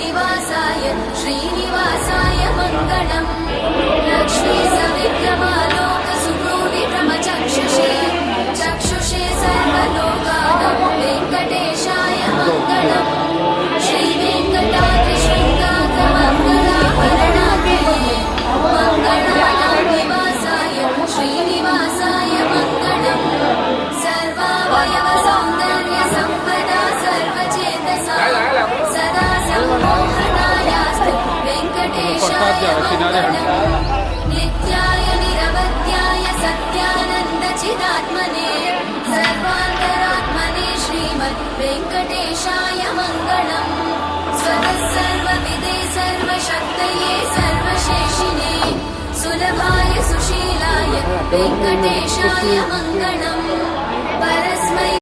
निवासाय श्रीनिवासाय मङ्गलम् लक्ष्मी सविक्रमालोक सुभ्रूविभ्रमचक्षुषे चक्षुषे सर्वलोकानां वेङ्कटेशाय मङ्गलम् श्रीवेङ्कटाद्रिशृङ्गाग्रमङ्गलाभरणाग्रये मङ्गलानां निवासाय श्रीनिवासाय मङ्गलम् सर्वावयवसौन्दर्यसम्पदा सर्वचेतसा सदा सम्मोहनायास्तु वेङ्कटेशाय मङ्गलम् नित्याय निरवध्याय सत्यानन्दचिदात्मने सर्वान्तरात्मने श्रीमद् वेङ्कटेशाय मङ्गलम् स्वतः सर्वविदे सर्वशक्तये सर्वशेषिणे सुलभाय सुशीलाय वेङ्कटेशाय मङ्गलम् परस्मै